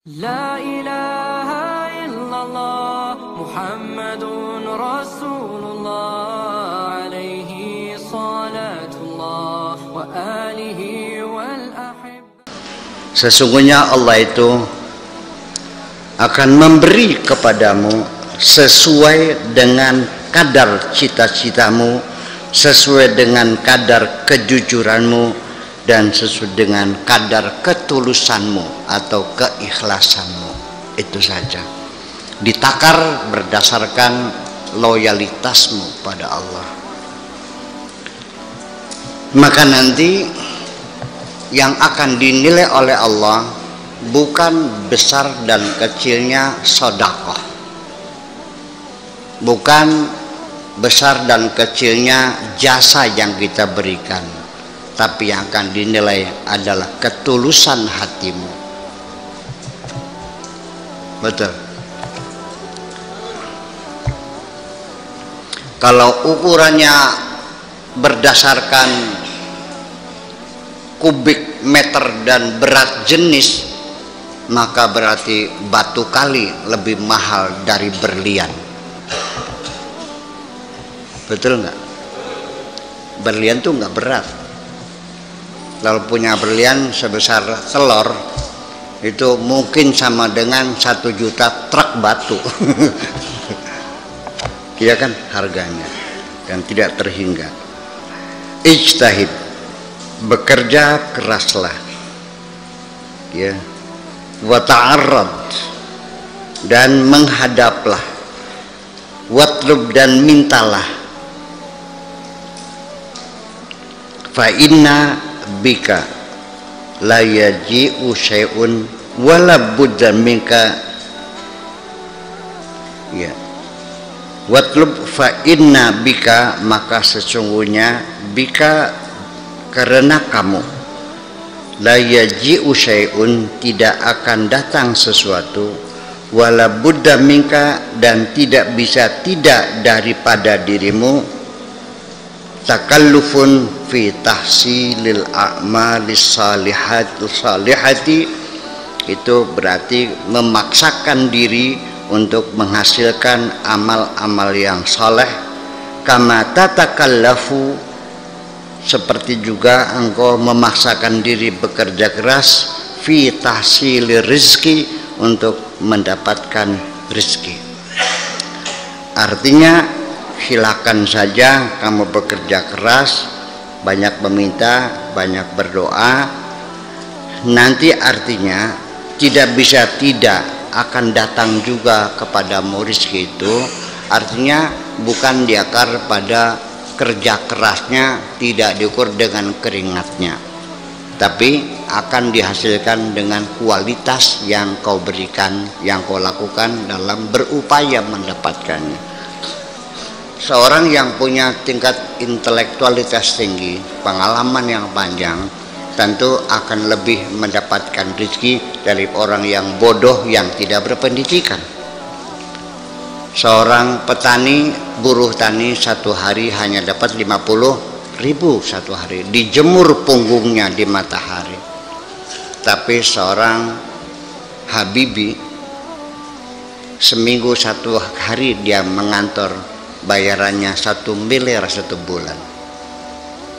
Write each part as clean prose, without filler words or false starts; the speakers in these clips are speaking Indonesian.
La ilaha illallah Muhammadun Rasulullah alaihi salatullah wa alihi wal ahib. Sesungguhnya Allah itu akan memberi kepadamu sesuai dengan kadar cita-citamu, sesuai dengan kadar kejujuranmu, dan sesuai dengan kadar ketulusanmu atau keikhlasanmu. Itu saja. Ditakar berdasarkan loyalitasmu pada Allah. Maka nanti yang akan dinilai oleh Allah bukan besar dan kecilnya sedekah, bukan besar dan kecilnya jasa yang kita berikan, tapi yang akan dinilai adalah ketulusan hatimu. Betul. Kalau ukurannya berdasarkan kubik meter dan berat jenis, maka berarti batu kali lebih mahal dari berlian. Betul nggak? Berlian tuh nggak berat. Kalau punya berlian sebesar telur itu mungkin sama dengan 1 juta truk batu. Iya kan harganya, dan tidak terhingga. Ijtahid, bekerja keraslah, ya. Wa ta'arrad, dan menghadaplah. Watlub, dan mintalah. Fa inna bika la yaji'u syai'un wala budda minka, ya. Watlub fa inna bika, maka sesungguhnya bika, karena kamu, la yaji'u syai'un, tidak akan datang sesuatu, wala budda minka, dan tidak bisa tidak daripada dirimu, takallufun fi tahsilil a'malis salihati, itu berarti memaksakan diri untuk menghasilkan amal-amal yang saleh. Kama tatakallafu, seperti juga engkau memaksakan diri bekerja keras fi tahsilir rizki, untuk mendapatkan rezeki. Artinya silakan saja kamu bekerja keras, banyak meminta, banyak berdoa, nanti artinya tidak bisa tidak akan datang juga kepadamu rezeki itu. Artinya bukan diakar pada kerja kerasnya, tidak diukur dengan keringatnya, tapi akan dihasilkan dengan kualitas yang kau berikan, yang kau lakukan dalam berupaya mendapatkannya. Seorang yang punya tingkat intelektualitas tinggi, pengalaman yang panjang, tentu akan lebih mendapatkan rezeki dari orang yang bodoh yang tidak berpendidikan. Seorang petani, buruh tani, satu hari hanya dapat 50.000 satu hari, dijemur punggungnya di matahari. Tapi seorang Habibi, seminggu satu hari dia mengantor, bayarannya 1 miliar 1 bulan.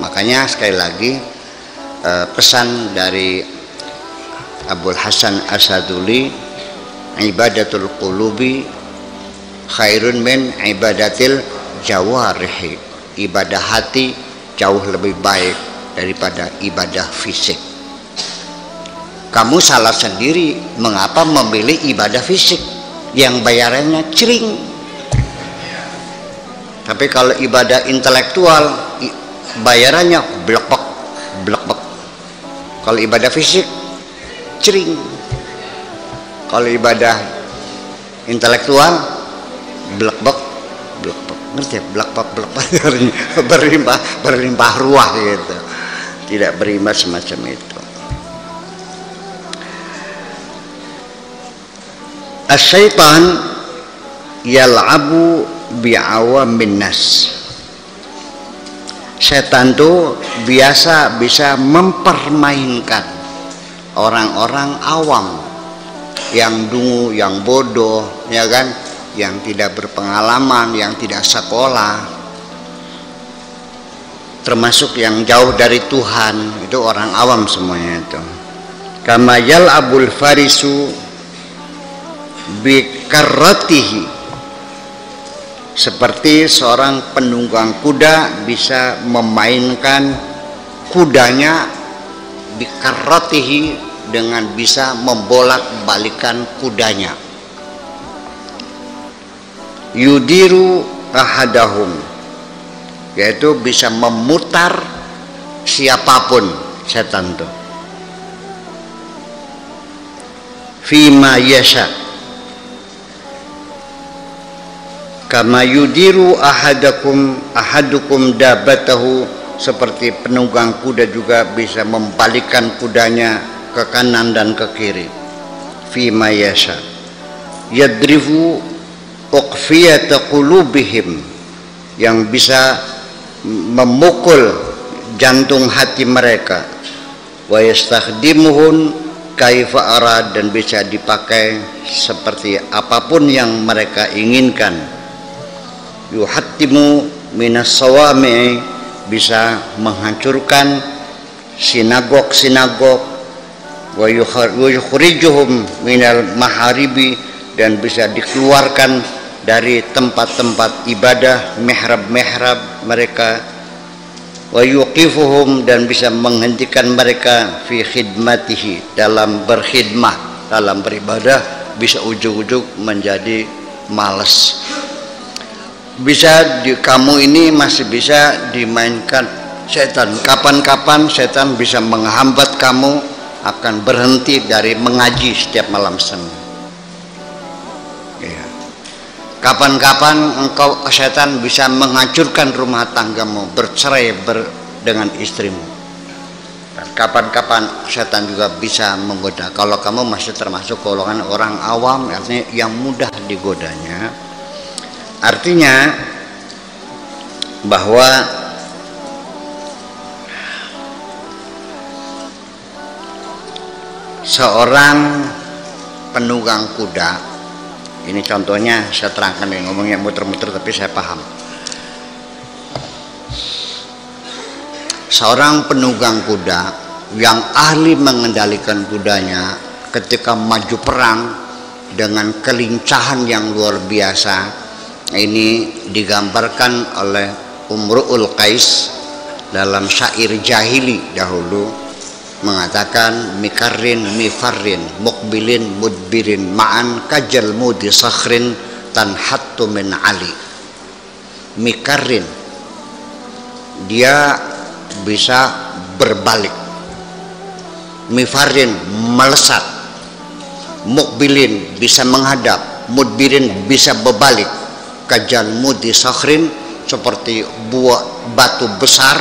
Makanya sekali lagi pesan dari Abul Hasan Asaduli, ibadatul qulubi khairun min ibadatil jawarihi, ibadah hati jauh lebih baik daripada ibadah fisik. Kamu salah sendiri mengapa memilih ibadah fisik yang bayarannya cering. Tapi kalau ibadah intelektual bayarannya blok-blok, blok-blok. Kalau ibadah fisik cering. Kalau ibadah intelektual blok-blok, blok-blok. Ngerti ya? Blok-blok, blok-blok. berlimpah ruah gitu. Tidak berimbas semacam itu. Asyaitan yal'abu bi'awamin nas. Setan itu biasa bisa mempermainkan orang-orang awam, yang dungu, yang bodoh, ya kan, yang tidak berpengalaman, yang tidak sekolah, termasuk yang jauh dari Tuhan, itu orang awam semuanya itu. Kama yal'abul farisu bikarratihi, seperti seorang penunggang kuda bisa memainkan kudanya bikarratihi, dengan bisa membolak-balikan kudanya. Yudiru ahadahum, yaitu bisa memutar siapapun setan itu. Fima yasha, kama yudiru ahadukum dabatahu, seperti penunggang kuda juga bisa membalikkan kudanya ke kanan dan ke kiri. Fima yasha yadrifu uqfiyata qulubihim, yang bisa memukul jantung hati mereka. Wa yastakhdimuhun kaifa arad, dan bisa dipakai seperti apapun yang mereka inginkan. Yuhattimu minas sawami, bisa menghancurkan sinagog-sinagog. Wa yukhrijuhum minal maharibi, dan bisa dikeluarkan dari tempat-tempat ibadah, mihrab-mihrab mereka. Wa yuqifuhum, dan bisa menghentikan mereka fi khidmatihi, dalam berkhidmah, dalam beribadah, bisa ujug-ujug menjadi malas. Bisa kamu ini masih bisa dimainkan setan. Kapan-kapan setan bisa menghambat kamu akan berhenti dari mengaji setiap malam Senin. Ya. Kapan-kapan engkau setan bisa menghancurkan rumah tanggamu, bercerai dengan istrimu. Dan kapan-kapan setan juga bisa menggoda. Kalau kamu masih termasuk golongan orang awam, artinya yang mudah digodanya, artinya bahwa seorang penunggang kuda, ini contohnya saya terangkan, nih ngomongnya muter-muter tapi saya paham. Seorang penunggang kuda yang ahli mengendalikan kudanya ketika maju perang dengan kelincahan yang luar biasa, ini digambarkan oleh Umru'ul Qais dalam syair jahili dahulu, mengatakan mikarrin mifarrin mukbilin mudbirin ma'an kajal mudi sakhrin tanhattu min ali. Mikarrin, dia bisa berbalik, mifarrin melesat, mukbilin bisa menghadap, mudbirin bisa berbalik, kajal mudi sakhrin seperti buah batu besar,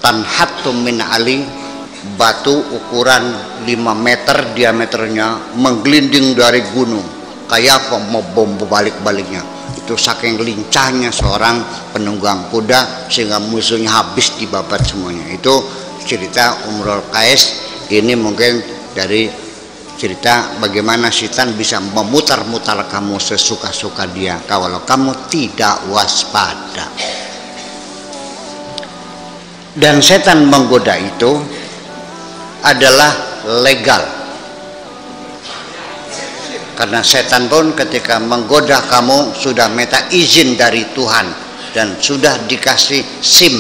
tanhattu min ali, batu ukuran 5 meter diameternya menggelinding dari gunung, kayak mau bom balik-baliknya. Itu saking lincahnya seorang penunggang kuda sehingga musuhnya habis dibabat semuanya. Itu cerita Umrul Qais. Ini mungkin dari cerita bagaimana setan bisa memutar-mutar kamu sesuka-suka dia kalau kamu tidak waspada. Dan setan menggoda itu adalah legal, karena setan pun ketika menggoda kamu sudah minta izin dari Tuhan dan sudah dikasih SIM,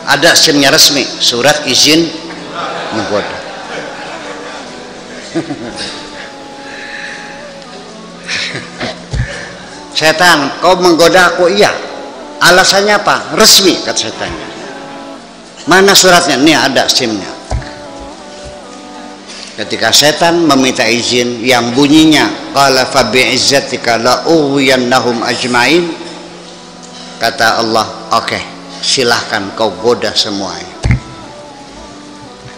ada SIM-nya resmi, surat izin menggoda. Setan, kau menggoda aku? Iya. Alasannya apa? Resmi, kata setannya. Mana suratnya? Nih ada SIM-nya. Ketika setan meminta izin yang bunyinya qala fa bi'izzatika la ughwiyannahum ajmain, kata Allah, oke, silahkan kau goda semuanya.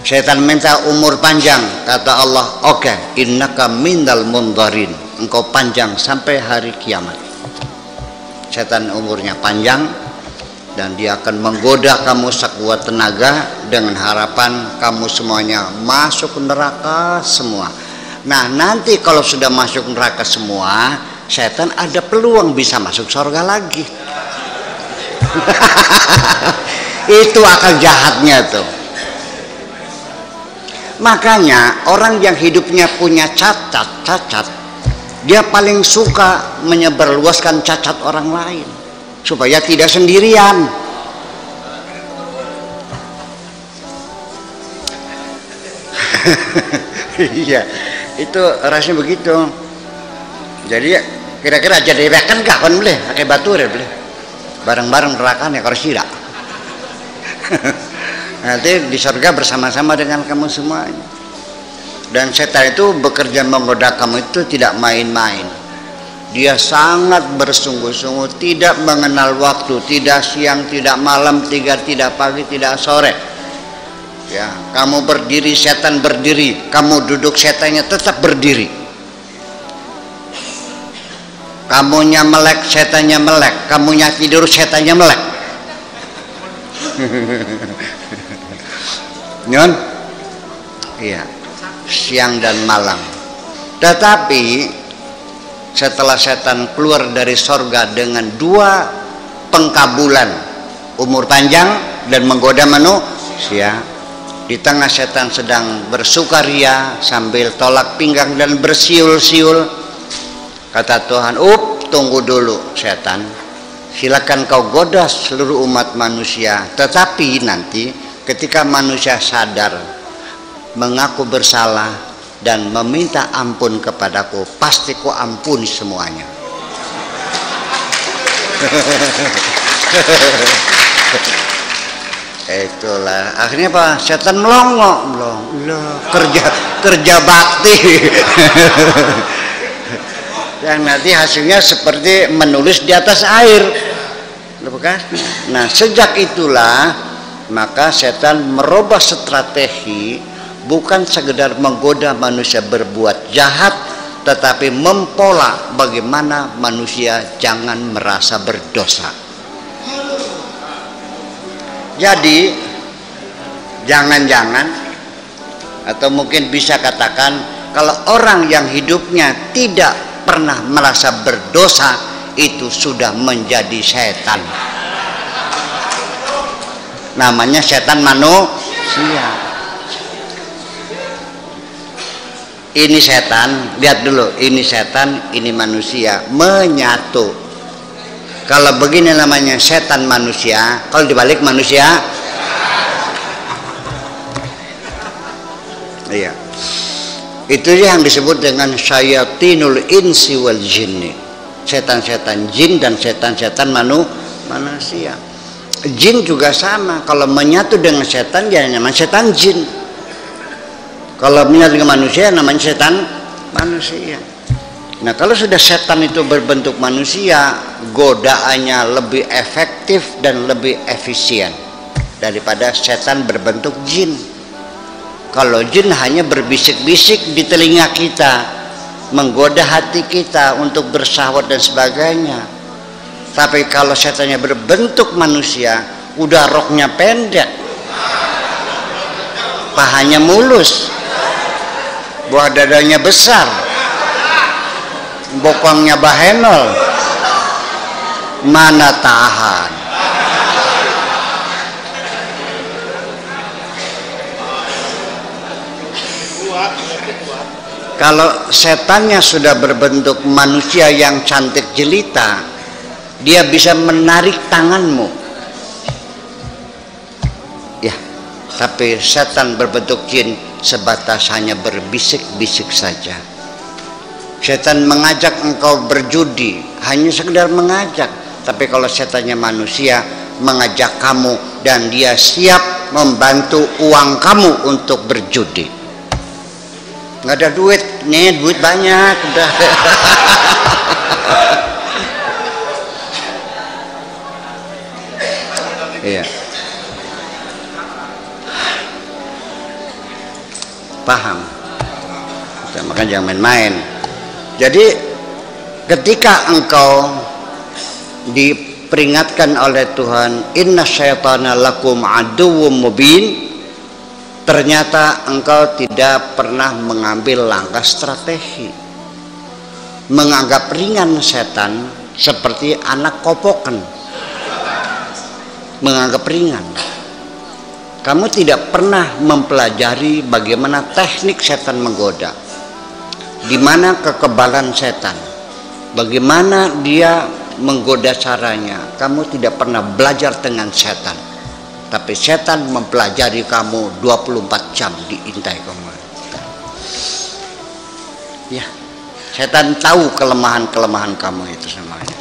Setan minta umur panjang, kata Allah, oke, innaka minal mundharin, engkau panjang sampai hari kiamat. Setan umurnya panjang dan dia akan menggoda kamu sekuat tenaga dengan harapan kamu semuanya masuk neraka semua. Nah, nanti kalau sudah masuk neraka semua, setan ada peluang bisa masuk surga lagi. Itu akal jahatnya tuh. Makanya orang yang hidupnya punya cacat, dia paling suka menyebarluaskan cacat orang lain supaya tidak sendirian. Iya, itu rasanya begitu. Jadi kira-kira jadi rekan kah kan boleh pakai batu boleh bareng-bareng nerakanya kalau tidak. Nanti di surga bersama-sama dengan kamu semuanya. Dan setan itu bekerja menggoda kamu itu tidak main-main. Dia sangat bersungguh-sungguh, tidak mengenal waktu, tidak siang, tidak malam, tidak pagi, tidak sore. Ya, kamu berdiri, setan berdiri, kamu duduk, setannya tetap berdiri. Kamunya melek, setannya melek, kamunya tidur, setannya melek. Nyon? Iya, siang dan malam. Tetapi setelah setan keluar dari sorga dengan 2 pengkabulan, umur panjang dan menggoda manusia, di tengah setan sedang bersukaria sambil tolak pinggang dan bersiul-siul, kata Tuhan, tunggu dulu setan, silakan kau goda seluruh umat manusia, tetapi nanti ketika manusia sadar, mengaku bersalah dan meminta ampun kepadaku, pasti ku ampuni semuanya. Itulah akhirnya apa? Setan melongo, kerja bakti. Dan nanti hasilnya seperti menulis di atas air. Nah, sejak itulah maka setan merubah strategi, bukan sekedar menggoda manusia berbuat jahat, tetapi mempola bagaimana manusia jangan merasa berdosa. Jadi jangan-jangan, atau mungkin bisa katakan, kalau orang yang hidupnya tidak pernah merasa berdosa, itu sudah menjadi setan. Namanya setan manusia. Ini setan, lihat dulu, ini setan, ini manusia menyatu. Kalau begini namanya setan manusia, kalau dibalik manusia, iya. Itu yang disebut dengan syayatinul insi wal jinni. Setan-setan jin dan setan-setan manusia. Jin juga sama, kalau menyatu dengan setan ya namanya setan jin. Kalau menyatu dengan manusia namanya setan manusia. Nah, kalau sudah setan itu berbentuk manusia, godaannya lebih efektif dan lebih efisien daripada setan berbentuk jin. Kalau jin hanya berbisik-bisik di telinga kita, menggoda hati kita untuk bersyahwat dan sebagainya. Tapi kalau setannya berbentuk manusia, udah roknya pendek, pahanya mulus, buah dadanya besar, bokongnya bahenol, mana tahan. Kalau setannya sudah berbentuk manusia yang cantik jelita, dia bisa menarik tanganmu. Ya, tapi setan berbentuk jin sebatas hanya berbisik-bisik saja. Setan mengajak engkau berjudi, hanya sekedar mengajak. Tapi kalau setannya manusia, mengajak kamu dan dia siap membantu uang kamu untuk berjudi. Nggak ada duit, nih duit banyak udah. Iya. Paham? Maka jangan main-main. Jadi ketika engkau diperingatkan oleh Tuhan, inna syaitana lakum aduwwum mubin, ternyata engkau tidak pernah mengambil langkah strategi, menganggap ringan setan seperti anak kopokan, menganggap ringan. Kamu tidak pernah mempelajari bagaimana teknik setan menggoda, di mana kekebalan setan, bagaimana dia menggoda caranya. Kamu tidak pernah belajar dengan setan, tapi setan mempelajari kamu 24 jam diintai kamu. Ya, setan tahu kelemahan-kelemahan kamu itu semuanya.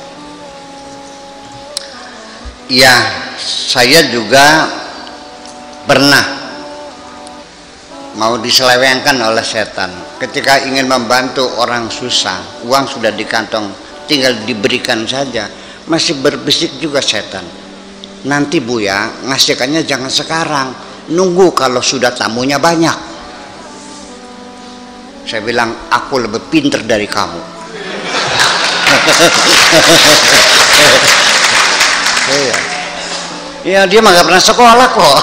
Ya, saya juga pernah mau diselewengkan oleh setan. Ketika ingin membantu orang susah, uang sudah di kantong, tinggal diberikan saja, masih berbisik juga setan. Nanti Buya, ngasihkannya jangan sekarang, nunggu kalau sudah tamunya banyak. Saya bilang, aku lebih pinter dari kamu. Ya, dia mah gak pernah sekolah kok.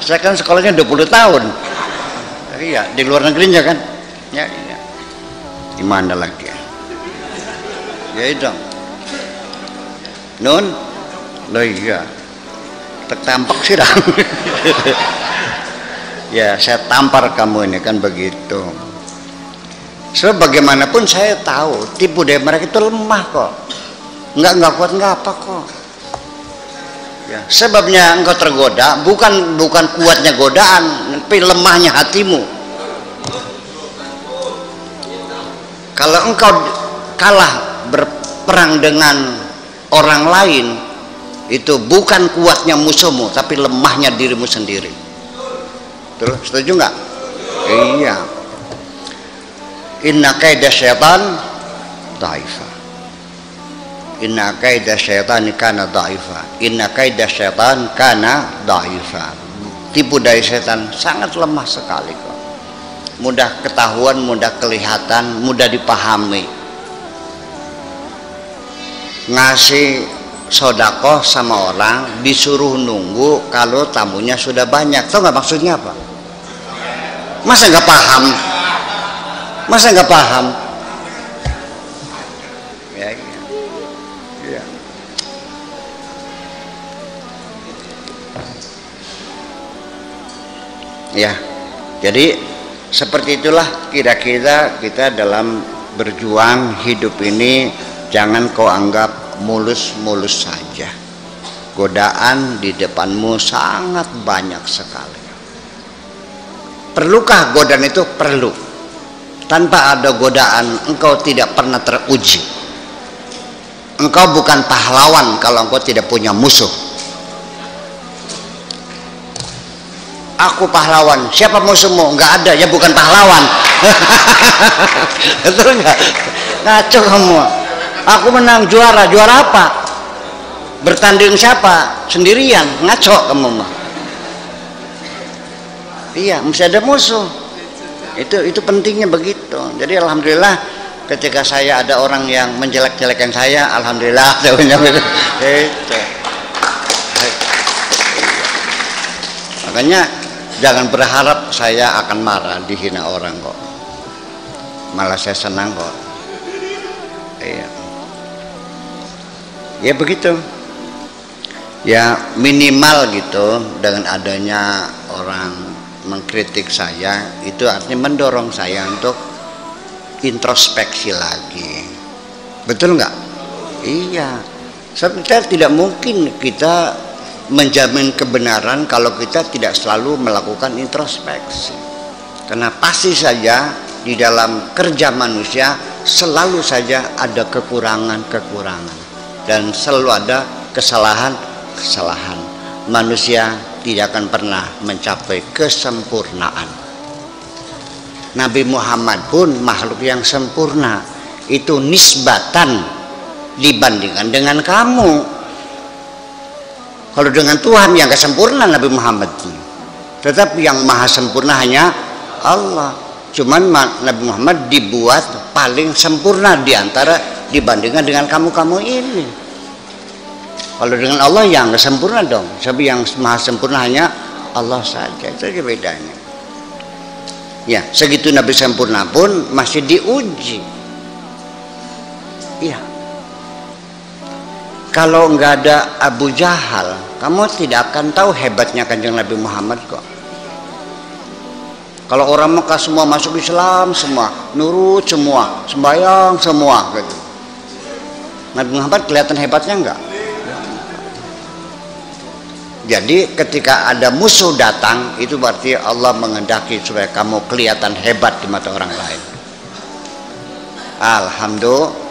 Saya kan sekolahnya 20 tahun. Iya, di luar negerinya kan. Ya, iya. Gimana lagi? Ya itu. Nun, lo iya. Tertampak sih dah. Ya, saya tampar kamu ini kan begitu. Sebab bagaimanapun saya tahu tipu daya mereka itu lemah kok. Enggak kuat enggak apa kok. Ya, sebabnya engkau tergoda bukan kuatnya godaan, tapi lemahnya hatimu. Kalau engkau kalah berperang dengan orang lain, itu bukan kuatnya musuhmu, tapi lemahnya dirimu sendiri. Terus setuju nggak? Iya. Inna kaida syaitan dha'ifa. Inna kaida syaitan kana dha'ifa. Inna kaida syaitan kana dha'ifa. Tipu daya setan sangat lemah sekali kok. Mudah ketahuan, mudah kelihatan, mudah dipahami. Ngasih sodakoh sama orang disuruh nunggu kalau tamunya sudah banyak. Tahu nggak maksudnya apa? Masa nggak paham? Masa nggak paham? Ya, ya. Ya, jadi seperti itulah kira-kira kita dalam berjuang hidup ini. Jangan kau anggap mulus-mulus saja. Godaan di depanmu sangat banyak sekali. Perlukah godaan itu? Perlu. Tanpa ada godaan engkau tidak pernah teruji. Engkau bukan pahlawan kalau engkau tidak punya musuh. Aku pahlawan, siapa musuhmu? Enggak ada, ya bukan pahlawan. Betul enggak? Ngaco kamu. Aku menang juara apa? Bertanding siapa? Sendirian, ngaco kamu mah. Iya, mesti ada musuh. Itu pentingnya begitu. Jadi alhamdulillah ketika saya ada orang yang menjelek-jelekan saya, alhamdulillah saya punya itu. Makanya jangan berharap saya akan marah dihina orang kok. Malah saya senang kok. Iya. Ya begitu. Ya minimal gitu, dengan adanya orang mengkritik saya itu artinya mendorong saya untuk introspeksi lagi. Betul nggak? Iya. Sebetulnya tidak mungkin kita menjamin kebenaran kalau kita tidak selalu melakukan introspeksi. Karena pasti saja di dalam kerja manusia selalu saja ada kekurangan-kekurangan dan selalu ada kesalahan-kesalahan. Manusia tidak akan pernah mencapai kesempurnaan. Nabi Muhammad pun makhluk yang sempurna. Itu nisbatan dibandingkan dengan kamu. Kalau dengan Tuhan yang kesempurna Nabi Muhammad, tetapi yang maha sempurna hanya Allah. Cuman Nabi Muhammad dibuat paling sempurna diantara dibandingkan dengan kamu-kamu ini. Kalau dengan Allah yang sempurna dong. Sebab yang maha sempurna hanya Allah saja, itu saja bedanya. Ya, segitu Nabi sempurna pun masih diuji. Ya, kalau nggak ada Abu Jahal, kamu tidak akan tahu hebatnya Kanjeng Nabi Muhammad kok. Kalau orang Mekah semua masuk Islam, semua nurut, semua sembahyang, semua gitu. Nabi Muhammad kelihatan hebatnya enggak? Jadi ketika ada musuh datang, itu berarti Allah mengendaki supaya kamu kelihatan hebat di mata orang lain. Alhamdulillah.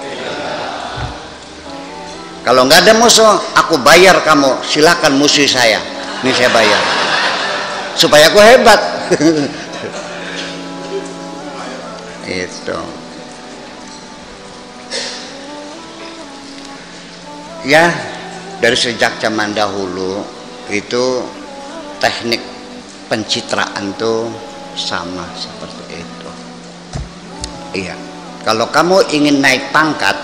Kalau nggak ada musuh, aku bayar kamu, silakan musuh saya. Ini saya bayar supaya aku hebat. Itu ya, dari sejak zaman dahulu itu teknik pencitraan tuh sama seperti itu. Iya, kalau kamu ingin naik pangkat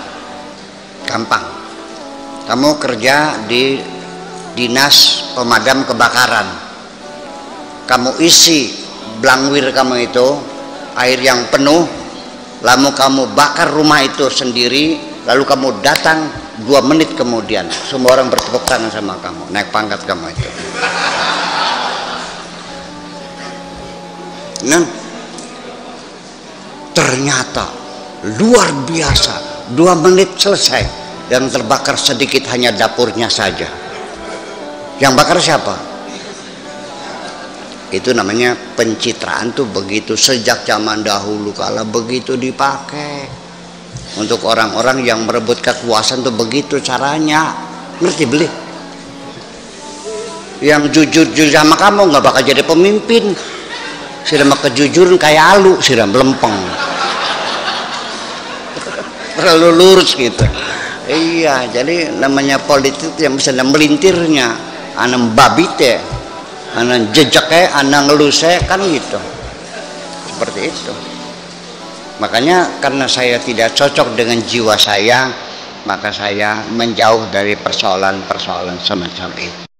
gampang, kamu kerja di dinas pemadam kebakaran, kamu isi blangwir kamu itu air yang penuh, lalu kamu bakar rumah itu sendiri, lalu kamu datang 2 menit kemudian semua orang bertepuk tangan sama kamu, naik pangkat kamu itu. Nah, ternyata luar biasa, 2 menit selesai. Yang terbakar sedikit hanya dapurnya saja. Yang bakar siapa? Itu namanya pencitraan tuh begitu, sejak zaman dahulu kala begitu dipakai untuk orang-orang yang merebut kekuasaan tuh begitu caranya. Ngerti beli? Yang jujur sama kamu nggak bakal jadi pemimpin. Siram kejujuran kayak alu, siram lempeng. Terlalu lurus gitu. Iya, jadi namanya politik yang bisa melintirnya, anak babite, anak jejaknya, anak ngeluse kan gitu. Seperti itu. Makanya karena saya tidak cocok dengan jiwa saya, maka saya menjauh dari persoalan-persoalan semacam itu.